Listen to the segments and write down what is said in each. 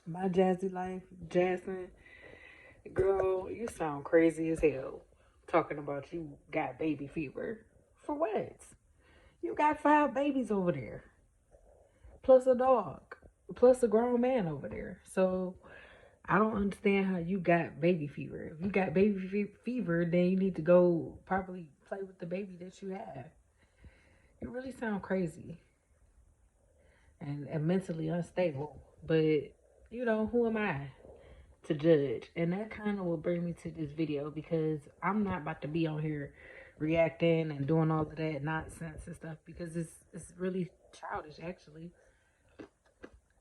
My jazzy life, Jasmine, girl, you sound crazy as hell. Talking about you got baby fever. For what? You got 5 babies over there, plus a dog, plus a grown man over there. So I don't understand how you got baby fever. If you got fever, then you need to go properly play with the baby that you have. You really sound crazy and mentally unstable. But, who am I to judge? And that kind of will bring me to this video because I'm not about to be on here reacting and doing all of that nonsense and stuff because it's really childish actually.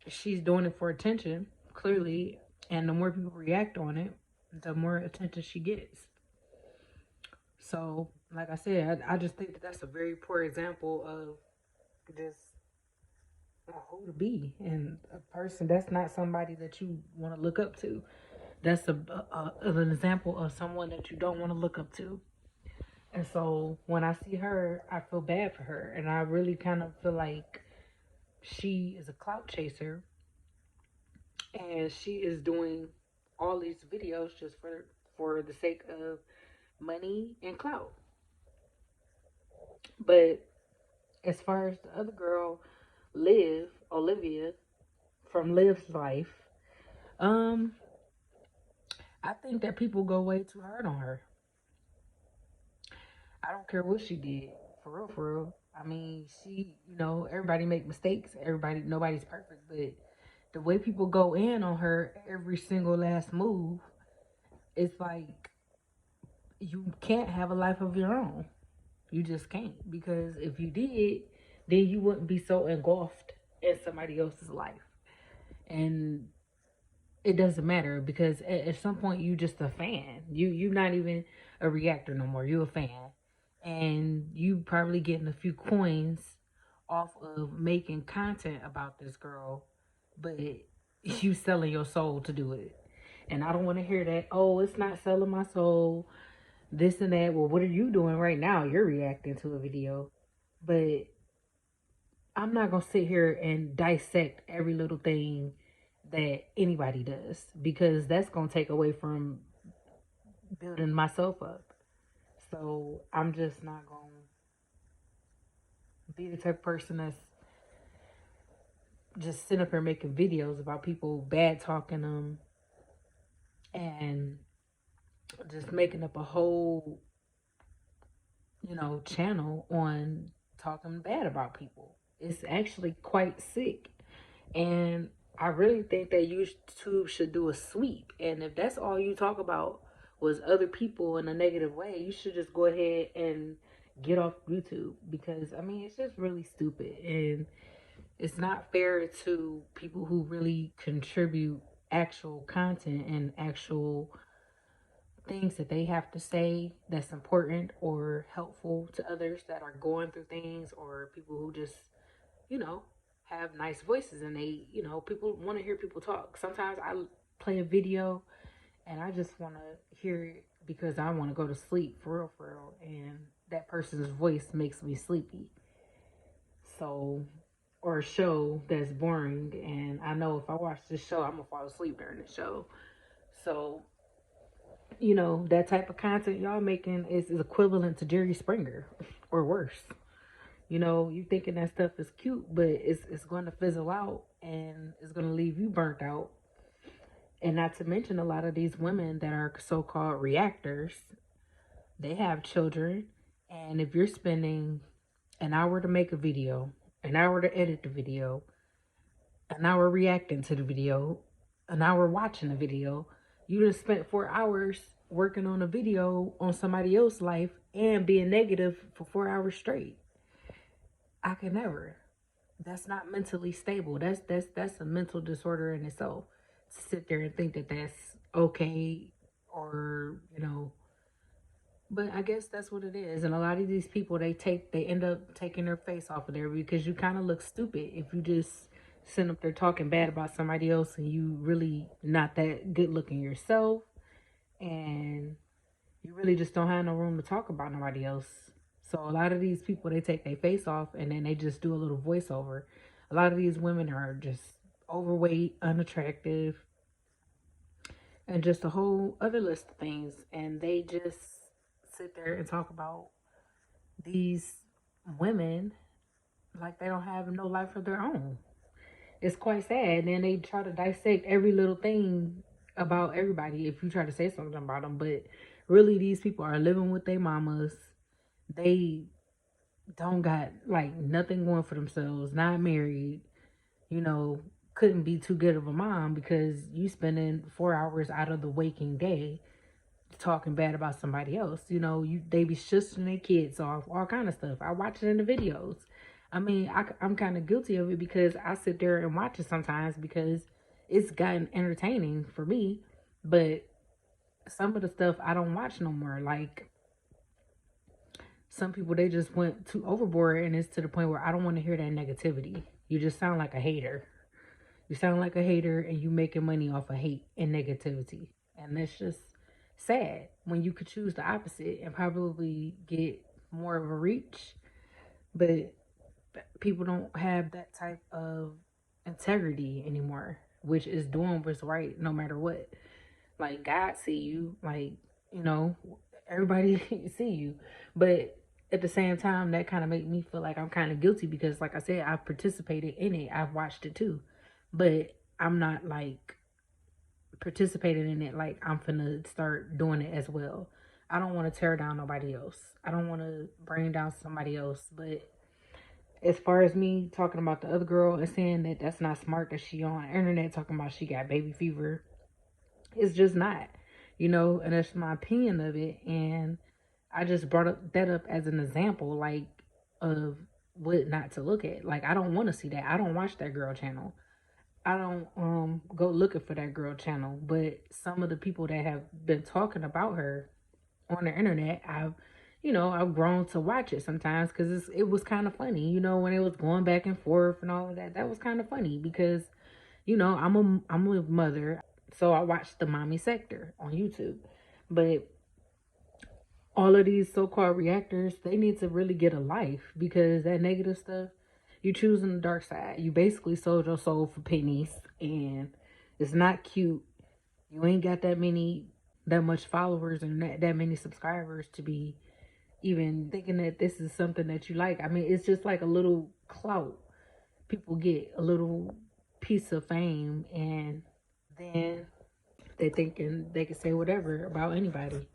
She's doing it for attention, clearly, and the more people react on it, the more attention she gets. So, like I said, I just think that that's a very poor example of just who to be and a person. That's not somebody that you want to look up to. That's an example of someone that you don't want to look up to. And so when I see her, I feel bad for her, and I really kind of feel like she is a clout chaser, and she is doing all these videos just for the sake of money and clout. But as far as the other girl, Olivia from Liv's life, um, I think that people go way too hard on her. I don't care what she did, for real, for real. I mean, everybody make mistakes. Nobody's perfect, but the way people go in on her every single last move, it's like you can't have a life of your own. You just can't, because if you did, then you wouldn't be so engulfed in somebody else's life. And it doesn't matter because at some point you just a fan. You're not even a reactor no more. You're a fan, and you probably getting a few coins off of making content about this girl, but you selling your soul to do it. And I don't want to hear that. Oh, it's not selling my soul. This and that. Well, what are you doing right now? You're reacting to a video, but I'm not gonna sit here and dissect every little thing that anybody does because that's gonna take away from building myself up. So I'm just not gonna be the type of person that's just sitting up here making videos about people bad talking them and just making up a whole, channel on talking bad about people. It's actually quite sick. And I really think that YouTube should do a sweep. And if that's all you talk about was other people in a negative way, you should just go ahead and get off YouTube because I mean it's just really stupid and it's not fair to people who really contribute actual content and actual things that they have to say that's important or helpful to others that are going through things, or people who just, you know, have nice voices and they, people want to hear people talk. Sometimes I play a video and I just want to hear it because I want to go to sleep for real, and that person's voice makes me sleepy. So, or a show that's boring, and I know if I watch this show, I'm gonna fall asleep during the show. So, that type of content y'all making is equivalent to Jerry Springer or worse. You thinking that stuff is cute, but it's going to fizzle out and it's going to leave you burnt out. And not to mention a lot of these women that are so-called reactors, they have children, and if you're spending an hour to make a video, an hour to edit the video, an hour reacting to the video, an hour watching the video, you just spent 4 hours working on a video on somebody else's life and being negative for 4 hours straight. I can never. That's not mentally stable. That's a mental disorder in itself. To sit there and think that that's okay, or but I guess that's what it is. And a lot of these people, they end up taking their face off of there because you kind of look stupid if you just sit up there talking bad about somebody else and you really not that good looking yourself, and you really just don't have no room to talk about nobody else. So a lot of these people, they take their face off and then they just do a little voiceover. A lot of these women are just overweight, unattractive, and just a whole other list of things. And they just sit there and talk about these women like they don't have no life of their own. It's quite sad. And then they try to dissect every little thing about everybody if you try to say something about them. But really, these people are living with their mamas. They don't got like nothing going for themselves, not married, you know, couldn't be too good of a mom because you spending 4 hours out of the waking day talking bad about somebody else. You know, they be shushing their kids off, all kind of stuff. I watch it in the videos. I mean, I'm kind of guilty of it because I sit there and watch it sometimes because it's gotten entertaining for me. But some of the stuff I don't watch no more. Like some people, they just went too overboard, and it's to the point where I don't want to hear that negativity. You just sound like a hater. You sound like a hater, and you making money off of hate and negativity. And that's just sad when you could choose the opposite and probably get more of a reach. But people don't have that type of integrity anymore, which is doing what's right no matter what. Like God see you, like, you know, everybody see you. But at the same time, that kind of make me feel like I'm kind of guilty because, like I said, I've participated in it. I've watched it too. But I'm not like participating in it like I'm finna start doing it as well. I don't want to tear down nobody else. I don't want to bring down somebody else. But as far as me talking about the other girl and saying that that's not smart, that she on the internet talking about she got baby fever, it's just not, you know, and that's my opinion of it. And I just brought that up as an example, like, of what not to look at. Like, I don't want to see that. I don't watch that girl channel. I don't go looking for that girl channel. But some of the people that have been talking about her on the internet, I've grown to watch it sometimes because it was kind of funny, you know, when it was going back and forth and all of that. That was kind of funny because, you know, I'm a mother, so I watched the MommySector on YouTube. But all of these so-called reactors, they need to really get a life because that negative stuff, you choosing the dark side. You basically sold your soul for pennies, and it's not cute. You ain't got that much followers and that many subscribers to be even thinking that this is something that you like. I mean, it's just like a little clout. People get a little piece of fame, and then they thinking they can say whatever about anybody.